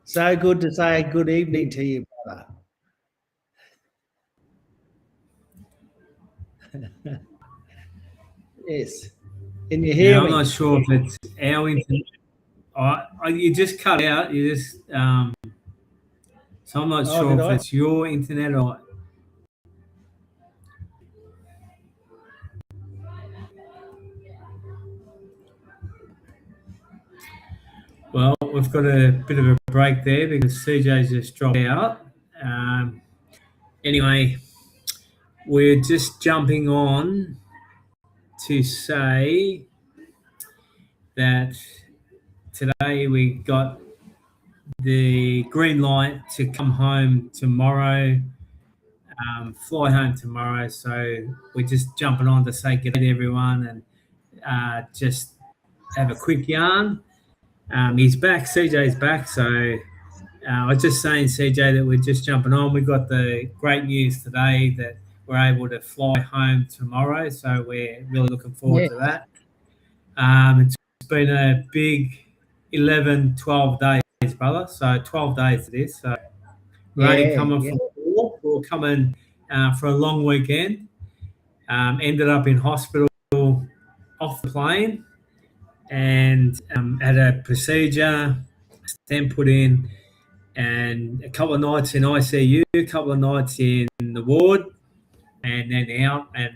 So good to say good evening to you, brother. Yes. Can you hear Yeah, I'm me? not sure if it's our internet. You just cut out. So I'm not Oh, sure did if I? it's your internet or. Well, we've got a bit of a break there because CJ's just dropped out. Um, anyway, we're just jumping on to say that today we got the green light to come home tomorrow, fly home tomorrow. So we're just jumping on to say good day to everyone and just have a quick yarn. He's back, CJ's back. So I was just saying, CJ, that we're just jumping on. We got the great news today that we're able to fly home tomorrow. So we're really looking forward Yeah. to that. It's been a big 11, 12 days, brother. So 12 days it is. So we're only Yeah. coming Yeah. for 4. We're coming for a long weekend. Ended up in hospital off the plane and had a procedure, stent put in, and a couple of nights in ICU, a couple of nights in the ward, and then out. And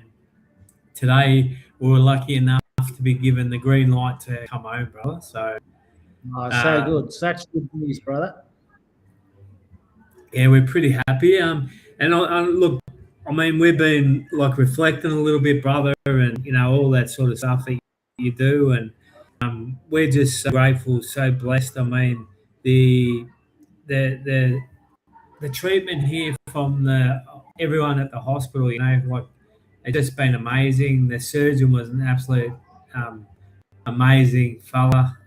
today we were lucky enough to be given the green light to come home, brother. So Oh, so um, good. Such good news, brother. yeah, we're pretty happy. And look, I mean, we've been like reflecting a little bit, brother, and all that sort of stuff that you do, and we're just so grateful, so blessed. I mean, the the the the treatment here from the everyone at the hospital, like it's just been amazing. The surgeon was an absolute amazing fella.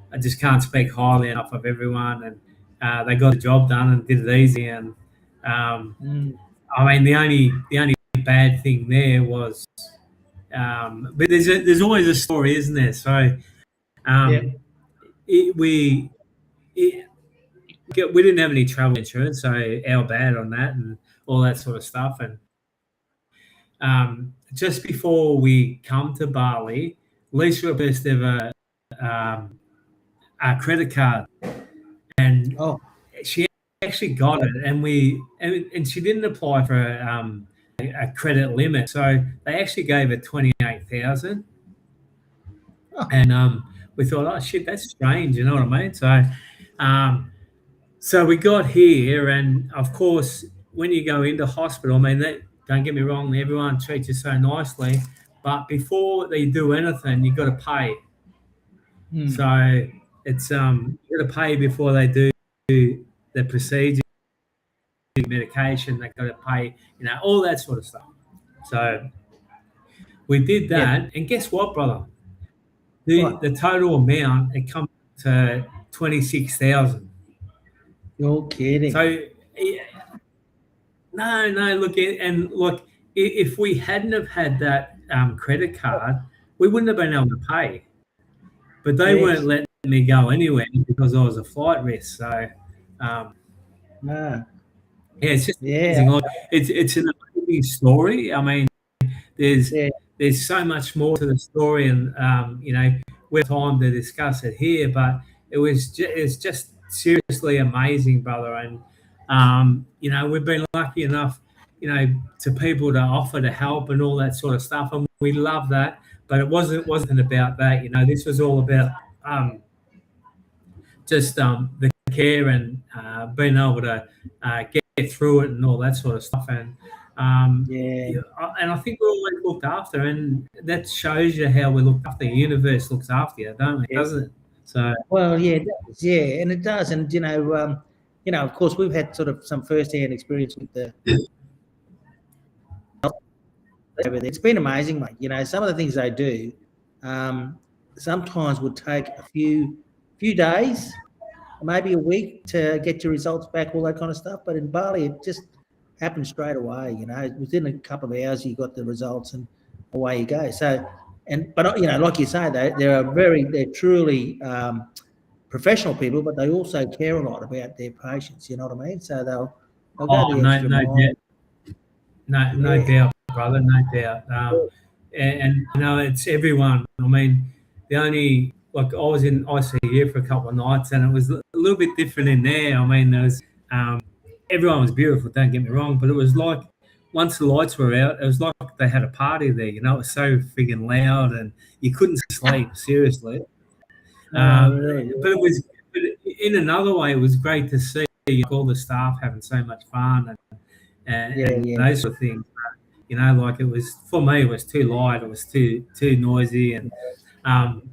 I just can't speak highly enough of everyone, and they got the job done and did it easy. And Mm. I mean, the only bad thing there was, but there's always a story, isn't there? So Yeah. um, it, we it, we didn't have any travel insurance, so our bad on that and all that sort of stuff. And just before we come to Bali, Lisa first ever a credit card, and Oh, she actually got it, and she didn't apply for a credit limit, so they actually gave her 28,000, oh, and we thought, oh shit, that's strange, you know what I mean? Um, so we got here, and of course, when you go into hospital, I mean, don't get me wrong, everyone treats you so nicely, but before they do anything, you got to pay. mm. So it's you got to pay before they do the procedure, medication. They got to pay, all that sort of stuff. So we did Yeah. that, and guess what, brother? The What? total amount it comes to 26,000. You're So kidding. no, look, and look, if we hadn't have had that credit card, we wouldn't have been able to pay. But they weren't Yes. letting me go anywhere because I was a flight risk. So um, No. yeah, it's just Yeah. amazing. Like, it's an amazing story. I mean, there's Yeah. there's so much more to the story, and we have time to discuss it here. But it's just seriously amazing, brother. And we've been lucky enough, to people to offer to help and all that sort of stuff, and we love that. But it wasn't about that. This was all about just the care and being able to get through it and all that sort of stuff. And Yeah. yeah, and I think we're always looked after, and that shows you how we look after. The universe looks after you, don't it? Yeah. Doesn't it? So Well, yeah, it does. Yeah, and it does. And of course, we've had sort of some first-hand experience with the everything. It's been amazing, mate. Some of the things they do, um, sometimes would take a few days, maybe a week to get your results back, all that kind of stuff. But in Bali, it just happened straight away. Within a couple of hours, you got the results and away you go. So, but like you say, they're truly professional people, but they also care a lot about their patients. You know what I mean? So they'll go Oh, the no, extra no mile. doubt, no Yeah, doubt, brother, no doubt. And it's everyone. I mean, the only like I was in ICU for a couple of nights, and it was a little bit different in there. I mean, there was um, everyone was beautiful. Don't get me wrong, but it was like once the lights were out, it was like they had a party there. It was so friggin' loud, and you couldn't sleep. Seriously. yeah, But it was, but in another way, it was great to see all the staff having so much fun yeah, and yeah, those sort of things. Like it was for me, it was too light, it was too noisy, and um,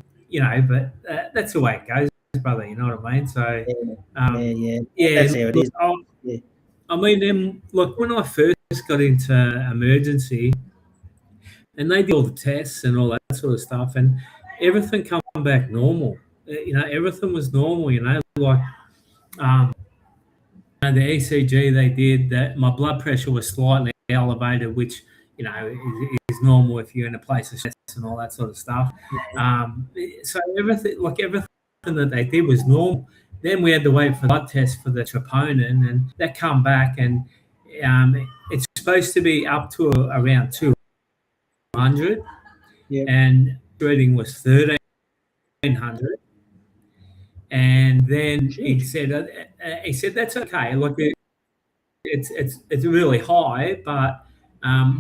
but that's the way it goes, brother. You know what I mean? So, yeah, yeah, um, yeah. yeah, That's how it look, is. Yeah, I mean, look, when I first got into emergency, and they did all the tests and all that sort of stuff, and everything come back normal. Everything was normal. Like um, the ECG they did, that my blood pressure was slightly elevated, which is normal if you're in a place of stress and all that sort of stuff. So everything that they did was normal. Then we had to wait for the blood test for the troponin, and that come back, and it's supposed to be up to around 200, yeah. and reading was 1300. And then Sheesh. he said that's okay. Look, it's really high, but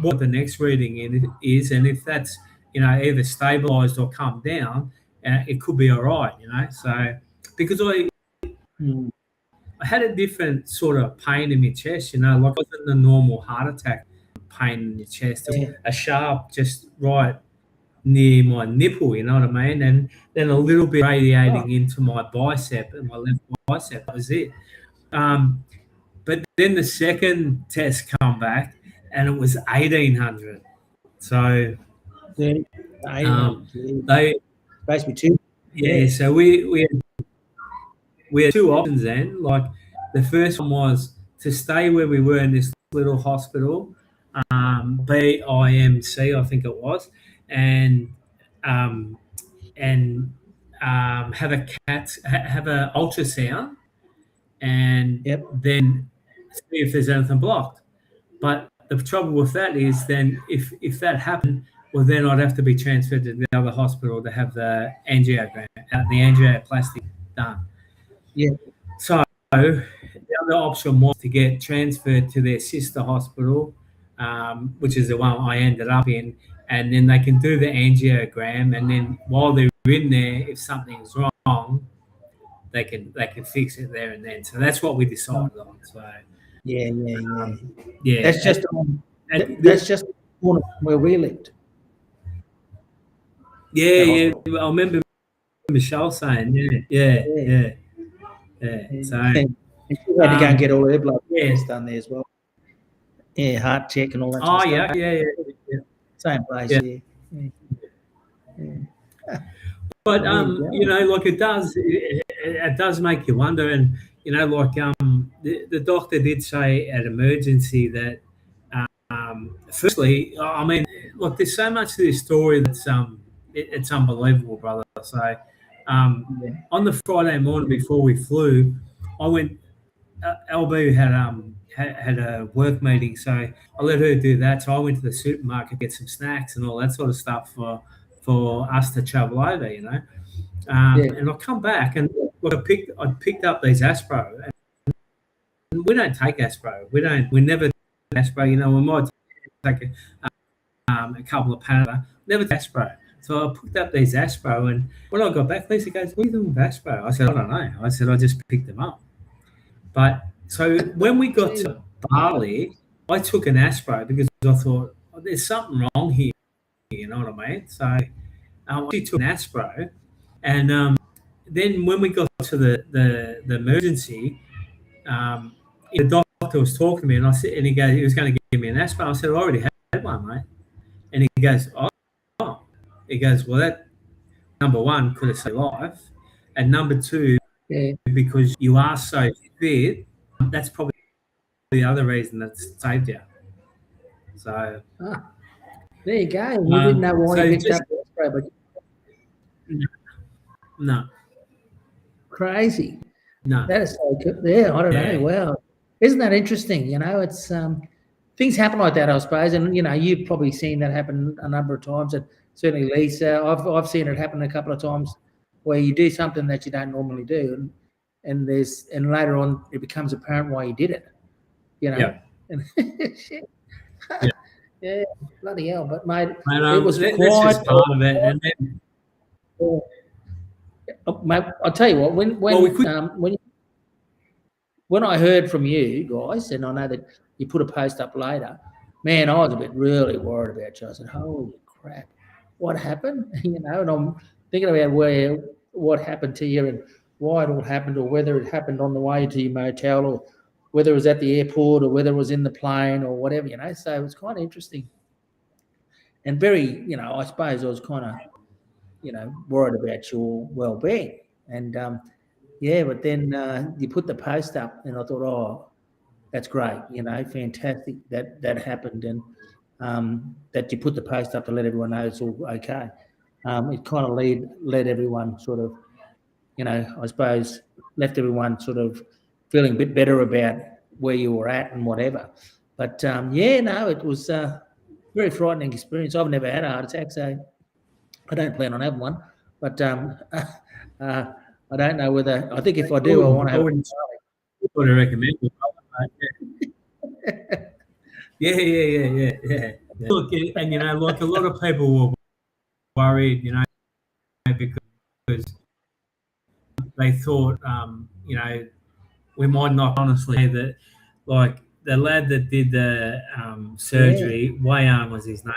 what the next reading is, and if that's either stabilised or come down, it could be all right. So because Mm, I had a different sort of pain in my chest. Like it wasn't a normal heart attack pain in your chest. It was yeah. a sharp, just right near my nipple. You know what I mean? And then a little bit Oh, radiating into my bicep and my left bicep. That was it. Um, But then the second test come back, and it was 1800. So 30, um, 1800. Yeah. they Supposed to be two. yeah. Yeah. So we had two options then. Like the first one was to stay where we were in this little hospital, BIMC I think it was, and um, and have a have a ultrasound, and Yep. then see if there's anything blocked. But the trouble with that is then if that happened, well then I'd have to be transferred to the other hospital to have the angiogram, the angioplasty done. Yeah. So the other option was to get transferred to their sister hospital, which is the one I ended up in, and then they can do the angiogram, and then while they're in there, if something's wrong, they can fix it there and then. So that's what we decided on. So Yeah. Yeah. Yeah. That's yeah, just on. and That's just the corner from where we lived. yeah, That yeah. hospital. I remember Michelle saying, yeah, Yeah. yeah, yeah. Yeah. So, And she had to go and get all her blood yeah. tests done there as well. Yeah, heart check and all that sort Oh, of stuff. yeah. Same place. Yeah. Yeah. Yeah. Yeah. But There you go. like it does make you wonder, and like the doctor did say at emergency that firstly, I mean, look, there's so much to this story that's it's unbelievable, brother. So Yeah. on the Friday morning before we flew, I went. LB had a work meeting, so I let her do that. So I went to the supermarket to get some snacks and all that sort of stuff for us to travel over, Yeah. And I come back and look, I picked up these Aspro, and we don't take Aspro. We never take Aspro. We might take a couple of Panada, never take Aspro. So I picked up these Aspro, and when I got back, Lisa goes, "What are you doing with Aspro?" I said, "I don't know." I said, "I just picked them up." But so when we got Gee. to Bali, I took an Aspro because I thought, oh, there's something wrong here. You know what I mean? So I took an Aspro, and then when we got to the emergency, um, the doctor was talking to me, and I said, and he was going to give me an Aspro. I said, I already had one, mate. And he goes, oh. He goes, well, that number one could have saved life, and number two, Yeah. because you are so fit, that's probably the other reason that's saved you. So, Ah, there you go. You didn't know why so you picked just up the Aspro, but no, Crazy. No. That is so good. Yeah, I don't know. Yeah. Wow. Isn't that interesting? It's things happen like that, I suppose. And you've probably seen that happen a number of times. And certainly Lisa, I've seen it happen a couple of times where you do something that you don't normally do, and later on it becomes apparent why you did it. Yeah. And shit. Yeah. Yeah, bloody hell. But mate, And, it was that's quite. just part of it. And then, Mate, I'll tell you what. well, we could. When I heard from you guys, and I know that you put a post up later, man, I was a bit really worried about you. I said, "Holy crap, what happened?" And I'm thinking about what happened to you and why it all happened, or whether it happened on the way to your motel, or whether it was at the airport, or whether it was in the plane, or whatever. So it was kind of interesting and very, I suppose I was kind of, worried about your well-being, and yeah, but then you put the post up, and I thought, oh, that's great, fantastic that happened, and that you put the post up to let everyone know it's all okay. It kind of led everyone sort of, I suppose, left everyone sort of feeling a bit better about where you were at and whatever. But yeah, no, it was a very frightening experience. I've never had a heart attack, so I don't plan on having one. But I don't know whether. I think if I do, I want to have. I wouldn't recommend it. Yeah. Look, and like a lot of people were worried, because they thought, we might not honestly say that, like the lad that did the surgery, Wayan was his name.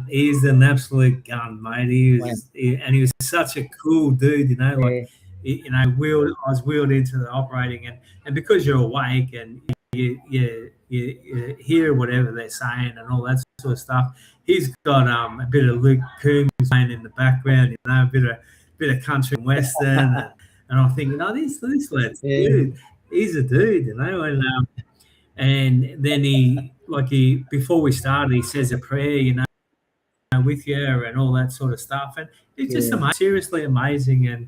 He's an absolute gun, mate. And he was such a cool dude, like. I was wheeled into the operating, and because you're awake and you hear whatever they're saying and all that sort of stuff. He's got a bit of Luke Combs playing in the background, a bit of country and western, and I'm thinking, oh, this lad's dude. He's a dude, and then he before we started, he says a prayer, with you and all that sort of stuff, and it's just seriously amazing, and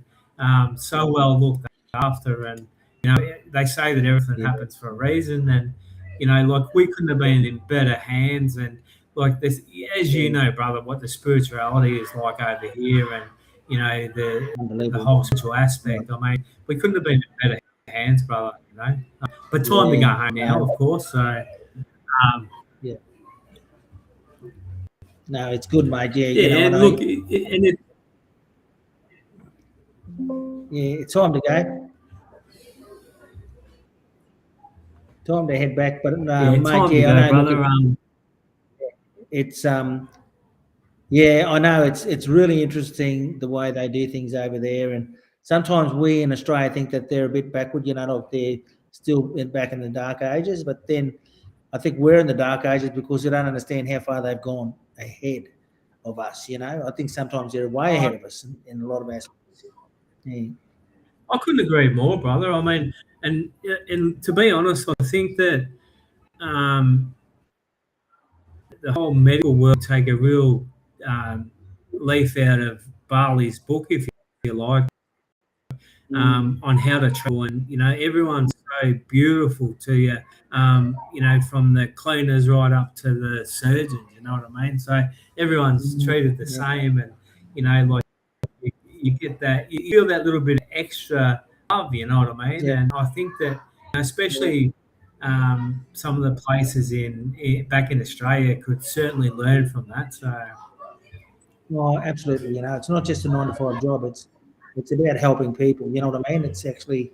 so well looked after, and they say that everything happens for a reason, and like we couldn't have been in better hands, and like this, as you know, brother, what the spirituality is like over here, and the whole spiritual aspect. I mean, we couldn't have been in better hands, brother. But time to go home now, of course. So. Yeah. No, it's good, mate. Yeah, and look, it's time to go. Time to head back, but mate, time to go, brother. It's yeah, I know it's really interesting the way they do things over there, and sometimes we in Australia think that they're a bit backward. Like they're still back in the dark ages, but then I think we're in the dark ages because we don't understand how far they've gone ahead of us. I think sometimes they're way ahead of us in a lot of aspects. Yeah. I couldn't agree more, brother. I mean, and to be honest, I think that the whole medical world take a real leaf out of Bali's book, if you like, on how to travel, and everyone's so beautiful to you, from the cleaners right up to the surgeons. You know what I mean? So everyone's treated the same, and like you get that, you feel that little bit of extra love. You know what I mean? And I think that especially some of the places back in Australia could certainly learn from that. So. Well, absolutely. It's not just a 9-to-5 job. It's about helping people. You know what I mean? It's actually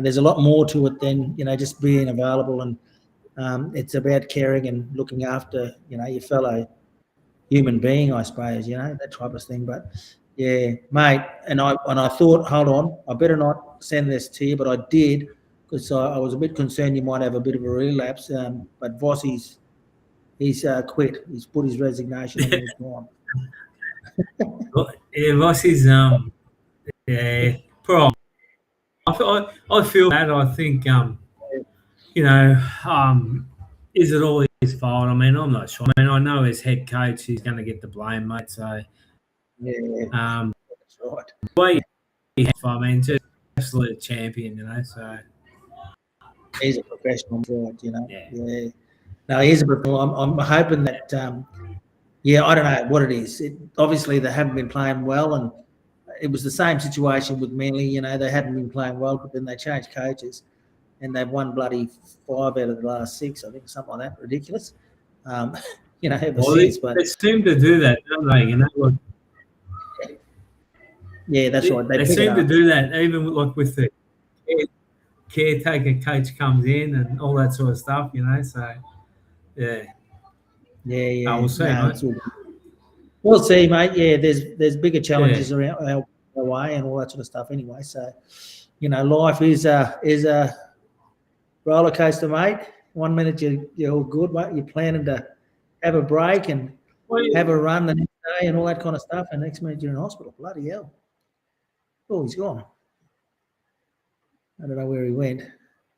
there's a lot more to it than just being available, and it's about caring and looking after your fellow human being, I suppose. That type of thing. But yeah, mate. And I thought, hold on, I better not send this to you, but I did because I was a bit concerned you might have a bit of a relapse. But Vossi's he's quit. He's put his resignation in and he's gone. Yeah, Vossi's poor. I feel bad. I think is it all his fault? I mean, I'm not sure. I mean, I know as head coach, he's going to get the blame, mate. So yeah, that's right. I mean, just absolute champion, So he's a professional, right? yeah. Yeah. No, he's a professional. I'm hoping that. Yeah, I don't know what it is. Obviously, they haven't been playing well, and it was the same situation with Manly. They hadn't been playing well, but then they changed coaches, and they've won bloody 5 out of the last 6, I think, something like that. Ridiculous. Um, ever Well, since. But they seem to do that, don't they? yeah, that's right. They They pick it seem to up. do that, even with the caretaker coach comes in and all that sort of stuff. So yeah, Yeah, yeah. we'll see, No, mate. it's all good. We'll see, mate. Yeah, there's bigger Yeah. challenges around our way and all that sort of stuff. Anyway, so life is a roller coaster, mate. 1 minute you're all good, mate. You're planning to have a break and Well, have a run the next day and all that kind of stuff, and next minute you're in hospital. Bloody hell! Oh, he's gone. I don't know where he went.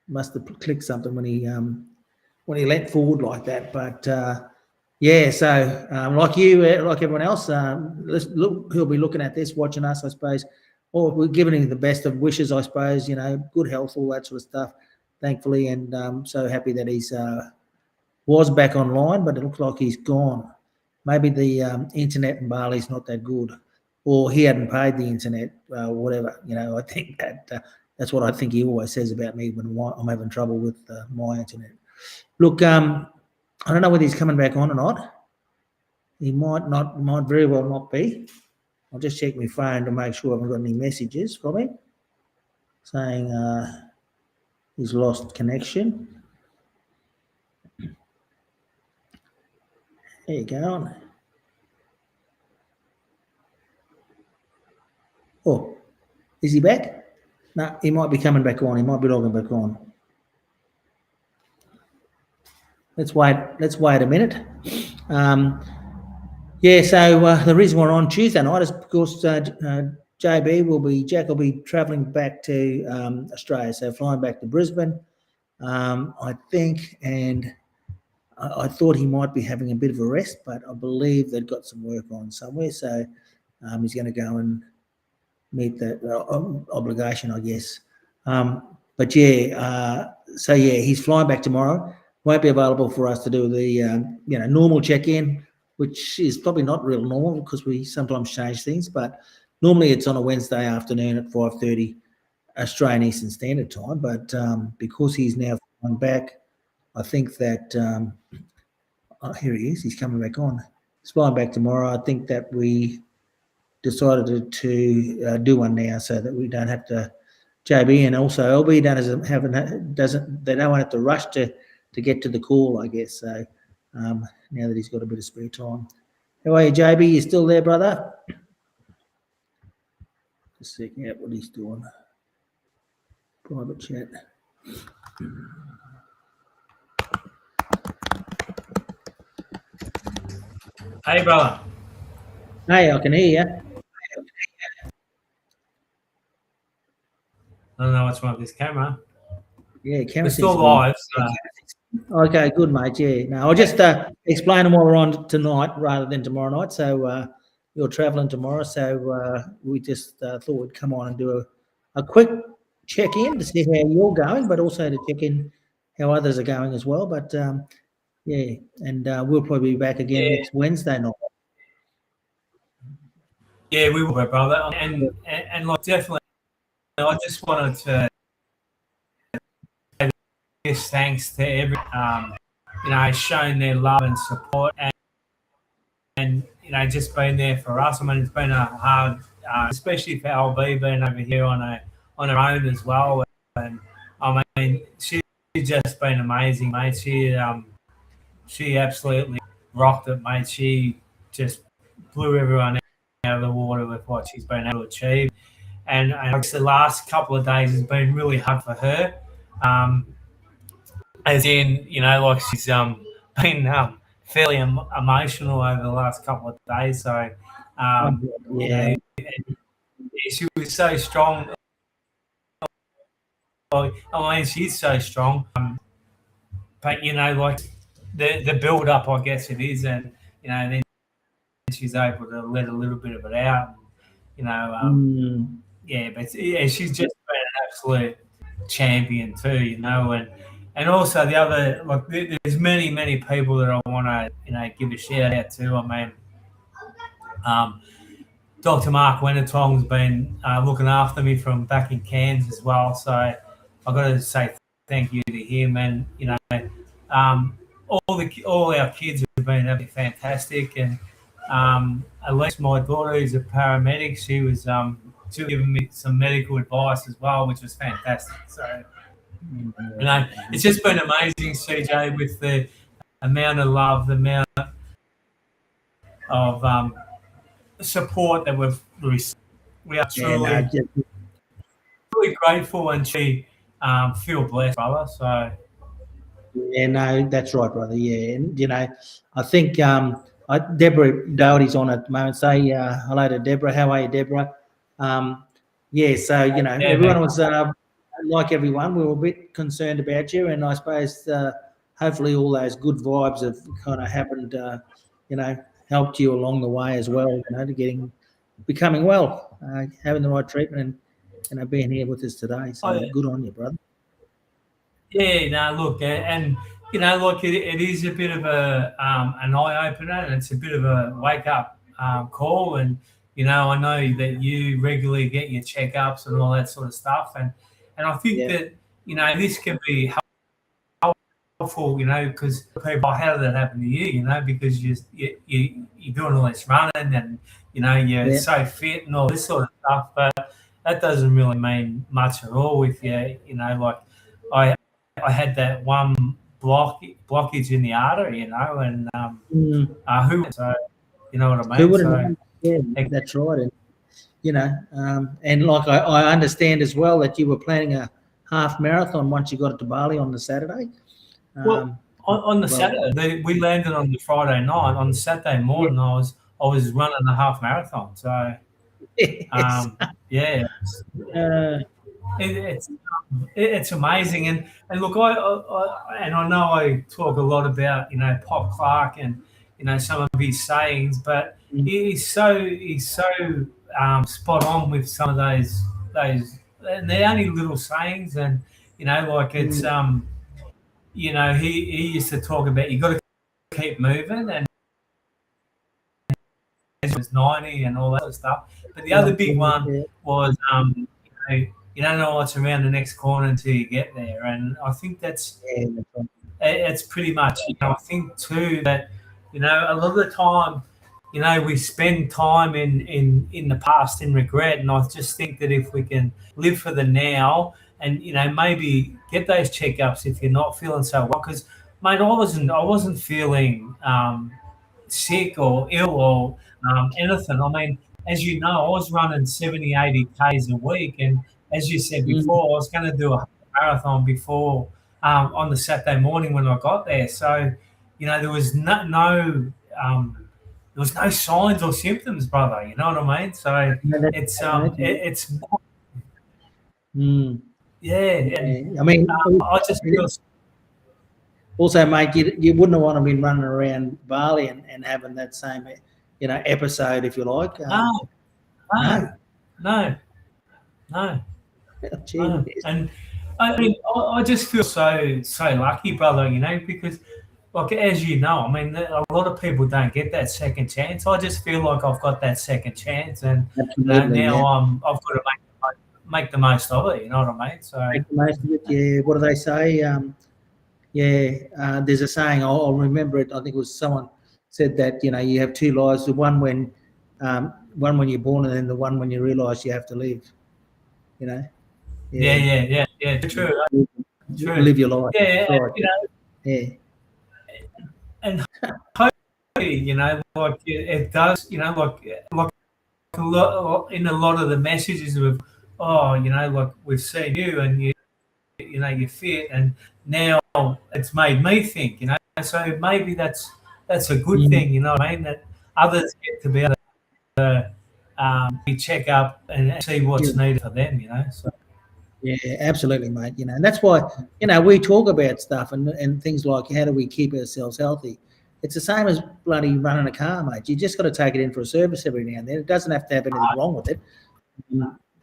Must have clicked something when he leant forward like that. But yeah, so like you, like everyone else, let's look. He'll be looking at this, watching us, I suppose. Or we're giving him the best of wishes, I suppose. Good health, all that sort of stuff. Thankfully, and so happy that he's was back online, but it looks like he's gone. Maybe the internet in Bali's not that good, or he hadn't paid the internet, whatever. I think that's what I think he always says about me when I'm having trouble with my internet. Look, I don't know whether he's coming back on or not. He might very well not be. I'll just check my phone to make sure I haven't got any messages from him saying he's lost connection. There you go. Oh, is he back? No, he might be coming back on. He might be logging back on. Let's wait a minute. Yeah, so the reason we're on Tuesday night is because Jack will be travelling back to Australia, so flying back to Brisbane, I think, and I thought he might be having a bit of a rest, but I believe they've got some work on somewhere, so he's going to go and meet that obligation, I guess. But yeah, so yeah, he's flying back tomorrow. Won't be available for us to do the normal check-in, which is probably not real normal because we sometimes change things. But normally it's on a Wednesday afternoon at 5:30 Australian Eastern Standard Time. But because he's now flying back, I think that here he is. He's coming back on. He's flying back tomorrow. I think that we decided to do one now so that we don't have to. JB and also LB they don't have to rush to get to the call, I guess. So now that he's got a bit of spare time. How are you, JB? You still there, brother? Just checking out what he's doing. Private chat. Hey, brother. Hey, I can hear you. I don't know what's wrong with this camera. Yeah, camera. We're still live. So. Okay, good, mate. Yeah, no, I'll just explain them while we're on tonight rather than tomorrow night. So you're travelling tomorrow, so we just thought we'd come on and do a quick check-in to see how you're going, but also to check in how others are going as well. But yeah, and we'll probably be back again next Wednesday night. Yeah, we will, brother. And like definitely, I just wanted to say this thanks to everyone, showing their love and support and just being there for us. I mean, it's been a hard, especially for LB being over here on her own as well. And I mean, she's just been amazing, mate. She absolutely rocked it, mate. She just blew everyone out of the water with what she's been able to achieve. And I guess the last couple of days has been really hard for her. As in, like she's been fairly emotional over the last couple of days. So, Yeah. she was so strong. I mean, she's so strong. But, like the build up, I guess it is. And, then she's able to let a little bit of it out. Yeah, but yeah, she's just been absolute champion too, and also the other, like, there's many people that I want to, give a shout out to. I mean, um, Dr. Mark Wennertong's been looking after me from back in Cairns as well. So I've got to say thank you to him, and um, all our kids have been absolutely fantastic, and at least my daughter, who's a paramedic, she was giving me some medical advice as well, which was fantastic. So it's just been amazing, CJ, with the amount of love, the amount of support that we've received. We are truly grateful and feel blessed, brother. So yeah, no, that's right, brother. Yeah, and I think Deborah Doherty's on at the moment. Say hello to Deborah. How are you, Deborah? Yeah, so everyone was like everyone. We were a bit concerned about you, and I suppose hopefully all those good vibes have kind of happened. Helped you along the way as well. To becoming well, having the right treatment, and being here with us today. So good on you, brother. Yeah, no, look, and like it is a bit of an eye opener, and it's a bit of a wake up call. And I know that you regularly get your checkups and all that sort of stuff, and I think that this can be helpful, because people, how did that happen to you? Because you're doing all this running, and you're so fit and all this sort of stuff, but that doesn't really mean much at all with you. Like I had that one blockage in the artery, and who? So you know what I mean. Who would have known? Yeah, that's right. And like I understand as well that you were planning a half marathon once you got it to Bali on the Saturday. Well, on the Saturday, we landed on the Friday night. On the Saturday morning, I was running a half marathon. So, it's amazing. And look, I know I talk a lot about Pop Clark and some of his sayings, but he's so spot on with some of those, and they're only little sayings, and like it's he used to talk about you got to keep moving, and it was 90 and all that sort of stuff. But the other big one was you don't know what's around the next corner until you get there, and I think it's pretty much. I think too that a lot of the time, we spend time in the past in regret, and I just think that if we can live for the now, and maybe get those checkups if you're not feeling so well, because mate, I wasn't feeling sick or ill or anything. I mean, as you know, I was running 70, 80 Ks a week, and as you said before, I was going to do a marathon before on the Saturday morning when I got there. So, there was no signs or symptoms, brother. You know what I mean? So it's I mean, I just feel. Also, mate, you wouldn't want to be running around Bali and having that same, episode, if you like. No. And I mean, I just feel so lucky, brother. Because, like, as you know, I mean, a lot of people don't get that second chance. I just feel like I've got that second chance, and now I've got to make the most of it. You know what I mean? So make the most of it. Yeah. What do they say? There's a saying. I'll remember it. I think it was someone said that you have two lives: the one when you're born, and then the one when you realise you have to live. Yeah. True. Live your life. Yeah, right. And hopefully, like it does, like a lot in a lot of the messages of, like we've seen you and you're fit, and now it's made me think, so maybe that's a good thing, you know what I mean, that others get to be able to check up and see what's needed for them, so. Yeah, absolutely, mate. And that's why, we talk about stuff and things like how do we keep ourselves healthy. It's the same as bloody running a car, mate. You just got to take it in for a service every now and then. It doesn't have to have anything wrong with it.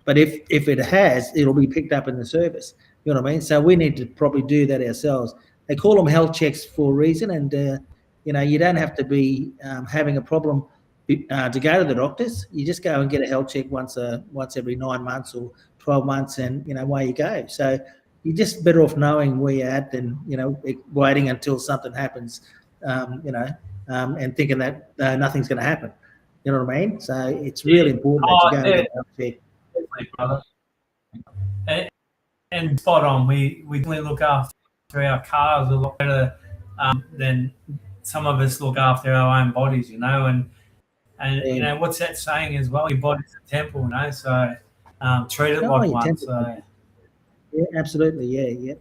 But if it has, it'll be picked up in the service. You know what I mean? So we need to probably do that ourselves. They call them health checks for a reason, and you don't have to be having a problem to go to the doctors. You just go and get a health check once every 9 months or 12 months, and away you go. So you're just better off knowing where you're at than waiting until something happens, and thinking that nothing's going to happen. You know what I mean? So it's really important that you go and get a health check. Brother. And spot on. We definitely look after our cars a lot better than some of us look after our own bodies, and what's that saying as well? Your body's a temple, so treat it like one. So yeah, absolutely, yeah.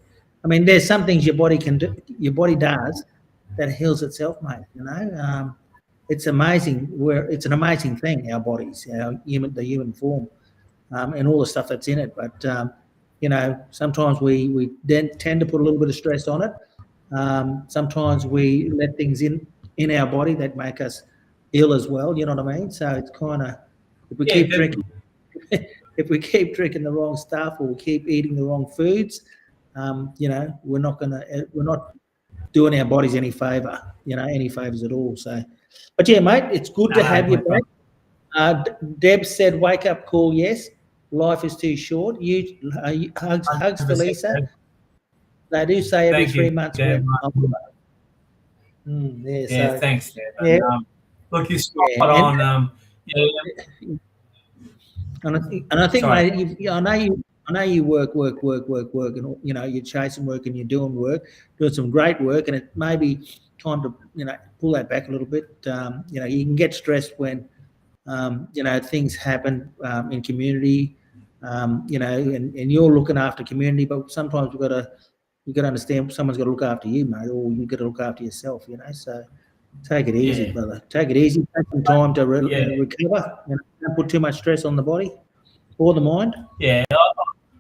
I mean, there's some things your body can do, your body does, that heals itself, mate. It's amazing. It's an amazing thing, our bodies, the human form, and all the stuff that's in it. But sometimes we then tend to put a little bit of stress on it. Sometimes we let things in our body that make us ill as well. You know what I mean? So it's kind of, if we keep drinking, if we keep drinking the wrong stuff, or we keep eating the wrong foods, we're not doing our bodies any favors at all. So, but yeah, mate, it's good to have you back. Deb said, "Wake up call, yes. Life is too short." Hugs for Lisa. They do say every 3 months. Yeah, thanks, Deb. Yeah. Look, you're spot on. And I think, mate, I know you work, and you're chasing work and you're doing some great work, and it may be time to pull that back a little bit. You can get stressed when things happen in community, and you're looking after community, but sometimes you've got to understand someone's got to look after you, mate, or you've got to look after yourself. So take it easy, brother. Take it easy. Take some time to recover. Don't put too much stress on the body or the mind. Yeah,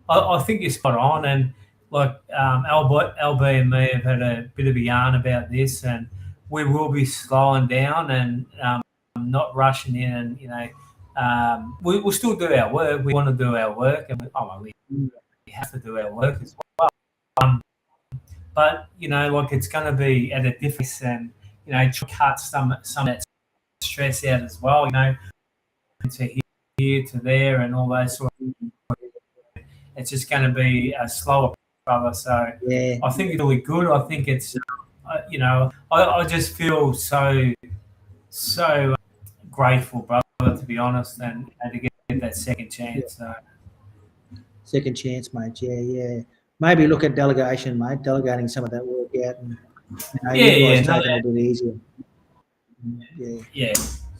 I think you're spot on. And like LB and me have had a bit of a yarn about this, and we will be slowing down and not rushing in. And we'll still do our work. We want to do our work, and we have to do our work as well. But it's going to be at a difference, and to cut some of that stress out as well. To here to there and all those sort of. It's just going to be a slower brother. So I think it'll be good. I think it's I just feel so grateful, brother, to be honest, and to get that second chance. So. Second chance, mate. Yeah. Maybe look at delegation, mate. Delegating some of that work out, and taking it a bit easier. Yeah,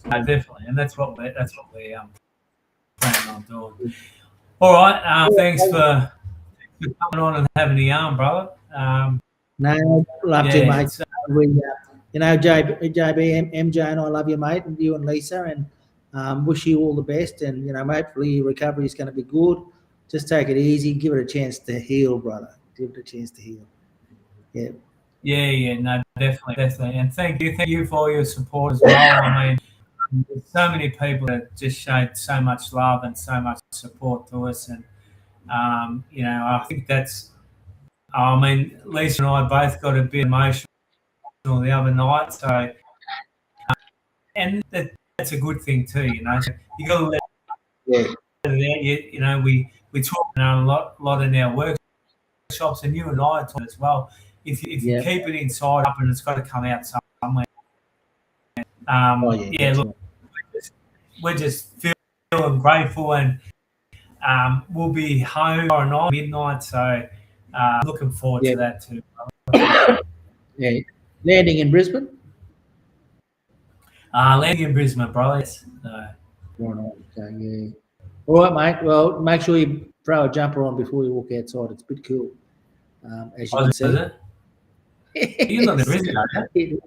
definitely, and that's what we planning on doing. All right, thanks for coming on and having the yarn, brother. No, love to, mate. So we, JB, MJ, and I love you, mate, and you and Lisa, and wish you all the best. And hopefully your recovery is going to be good. Just take it easy. Give it a chance to heal, brother. Give it a chance to heal. Yeah. Yeah. No, definitely. And thank you for all your support as well. I mean, there's so many people that just showed so much love and so much support to us, and I think that's. I mean, Lisa and I both got a bit emotional the other night, so and that's a good thing too. So you got to let it out. We talk a lot in our workshops, and you and I talk as well. If you keep it inside up, and it's got to come out somewhere. Look, we're just feeling grateful, and we'll be home tomorrow night, midnight. So looking forward to that too. Yeah, landing in Brisbane. Landing in Brisbane, bro. Yes. Okay, yeah. All right, mate. Well, make sure you throw a jumper on before you walk outside. It's a bit cool, as you can see. You're not in Brisbane, are you?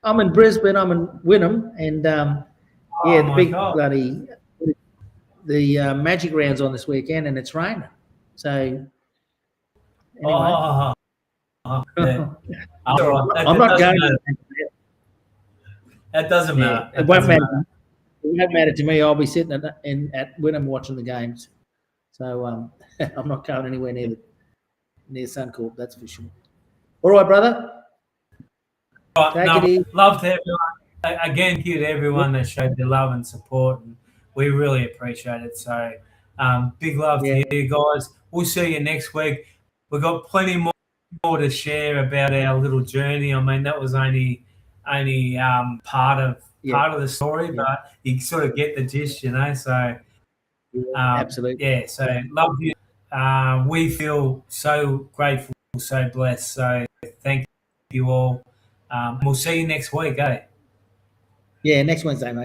I'm in Brisbane. I'm in Wynnum, and the big bloody Magic Round's on this weekend, and it's raining. So anyway, I'm not going. That doesn't matter. It won't matter. it won't matter to me. I'll be sitting at Wynnum watching the games. So I'm not going anywhere near Suncorp, that's for sure. All right, brother. Right, Take no, it easy. love to everyone. Again, thank you to everyone that showed their love and support, and we really appreciate it. So, big love Yeah, to you guys. We'll see you next week. We've got plenty more to share about our little journey. I mean, that was only yeah, part of the story, yeah, but you sort of get the gist, you know. So, yeah, absolutely. yeah. So, love you. We feel so grateful, so blessed. So, thank you all. We'll see you next week, eh? Yeah, next Wednesday, mate.